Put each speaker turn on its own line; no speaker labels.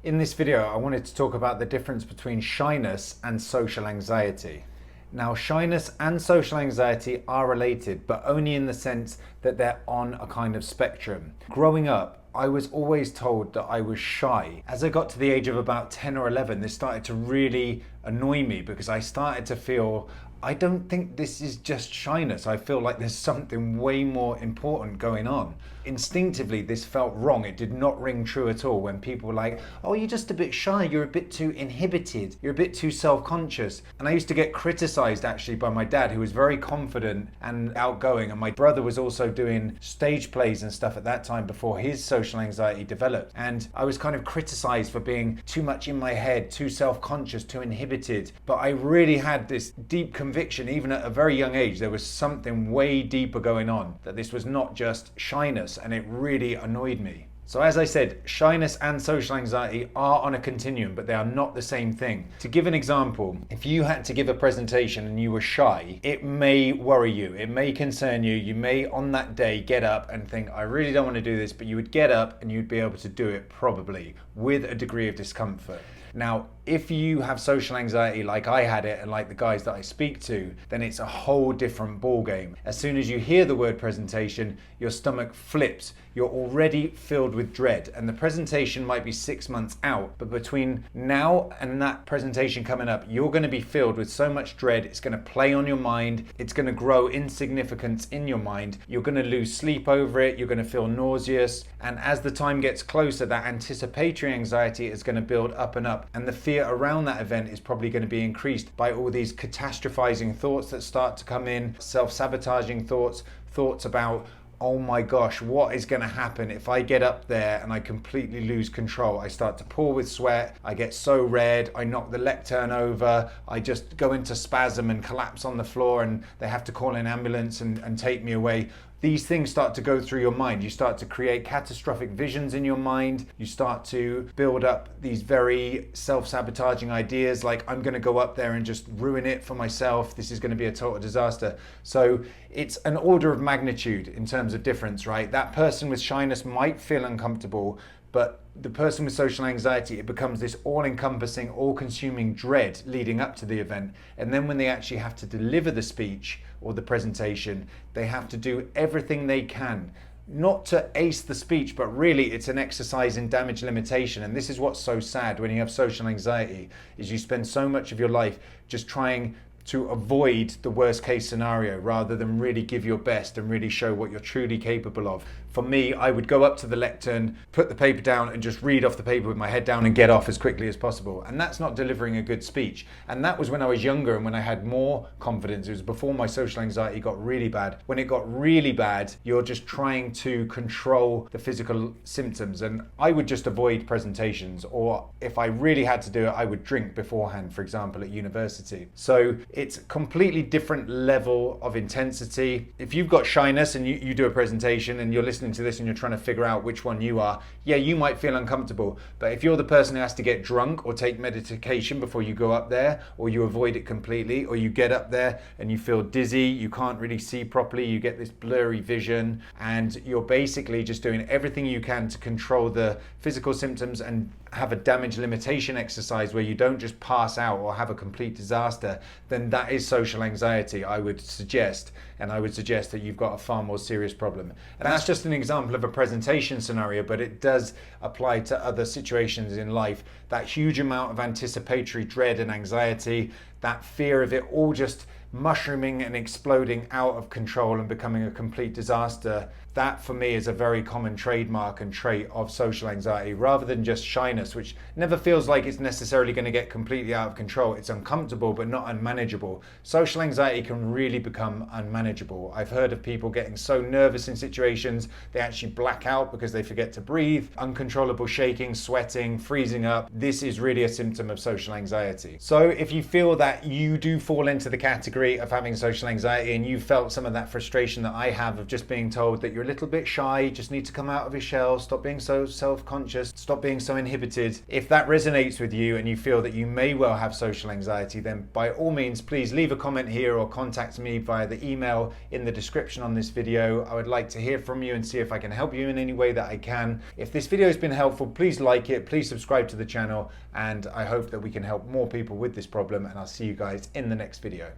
In this video, I wanted to talk about the difference between shyness and social anxiety. Now, shyness and social anxiety are related, but only in the sense that they're on a kind of spectrum. Growing up, I was always told that I was shy. As I got to the age of about 10 or 11, this started to really annoy me because I started to feel, I don't think this is just shyness. I feel like there's something way more important going on. Instinctively, this felt wrong. It did not ring true at all when people were like, oh, you're just a bit shy, you're a bit too inhibited, you're a bit too self-conscious. And I used to get criticized actually by my dad, who was very confident and outgoing. And my brother was also doing stage plays and stuff at that time before his social anxiety developed. And I was kind of criticized for being too much in my head, too self-conscious, too inhibited. But I really had this deep conviction, even at a very young age, there was something way deeper going on, that this was not just shyness, and it really annoyed me. So as I said, shyness and social anxiety are on a continuum, but they are not the same thing. To give an example, if you had to give a presentation and you were shy, it may worry you, it may concern you, you may on that day get up and think, I really don't want to do this, but you would get up and you'd be able to do it probably with a degree of discomfort. Now, if you have social anxiety like I had it and like the guys that I speak to, then it's a whole different ballgame. As soon as you hear the word presentation, your stomach flips. You're already filled with dread, and the presentation might be 6 months out, but between now and that presentation coming up, you're going to be filled with so much dread. It's going to play on your mind. It's going to grow in significance in your mind. You're going to lose sleep over it. You're going to feel nauseous. And as the time gets closer, that anticipatory anxiety is going to build up and up. And the fear around that event is probably going to be increased by all these catastrophizing thoughts that start to come in, self-sabotaging thoughts, thoughts about, oh my gosh, what is going to happen if I get up there and I completely lose control? I start to pour with sweat, I get so red, I knock the lectern over, I just go into spasm and collapse on the floor, and they have to call an ambulance and take me away. These things start to go through your mind. You start to create catastrophic visions in your mind. You start to build up these very self-sabotaging ideas like, I'm going to go up there and just ruin it for myself. This is going to be a total disaster. So it's an order of magnitude in terms of difference, right? That person with shyness might feel uncomfortable, but the person with social anxiety, it becomes this all-encompassing, all-consuming dread leading up to the event. And then when they actually have to deliver the speech or the presentation, they have to do everything they can, not to ace the speech, but really it's an exercise in damage limitation. And this is what's so sad when you have social anxiety, is you spend so much of your life just trying to avoid the worst case scenario rather than really give your best and really show what you're truly capable of. For me, I would go up to the lectern, put the paper down and just read off the paper with my head down and get off as quickly as possible. And that's not delivering a good speech. And that was when I was younger and when I had more confidence. It was before my social anxiety got really bad. When it got really bad, you're just trying to control the physical symptoms. And I would just avoid presentations, or if I really had to do it, I would drink beforehand, for example, at university. So it's a completely different level of intensity. If you've got shyness and you do a presentation and you're listening to this and you're trying to figure out which one you are, yeah, you might feel uncomfortable. But if you're the person who has to get drunk or take medication before you go up there, or you avoid it completely, or you get up there and you feel dizzy, you can't really see properly, you get this blurry vision, and you're basically just doing everything you can to control the physical symptoms and have a damage limitation exercise where you don't just pass out or have a complete disaster, then that is social anxiety, I would suggest. And I would suggest that you've got a far more serious problem. And that's just an example of a presentation scenario, but it does apply to other situations in life. That huge amount of anticipatory dread and anxiety, that fear of it all just mushrooming and exploding out of control and becoming a complete disaster, that for me is a very common trademark and trait of social anxiety, rather than just shyness, which never feels like it's necessarily going to get completely out of control. It's uncomfortable but not unmanageable. Social anxiety can really become unmanageable. I've heard of people getting so nervous in situations they actually black out because they forget to breathe, uncontrollable shaking, sweating, freezing up. This is really a symptom of social anxiety. So if you feel that you do fall into the category of having social anxiety and you felt some of that frustration that I have of just being told that you're a little bit shy, you just need to come out of your shell, stop being so self-conscious, stop being so inhibited. If that resonates with you and you feel that you may well have social anxiety, then by all means, please leave a comment here or contact me via the email in the description on this video. I would like to hear from you and see if I can help you in any way that I can. If this video has been helpful, please like it, please subscribe to the channel, and I hope that we can help more people with this problem, and I'll see you guys in the next video.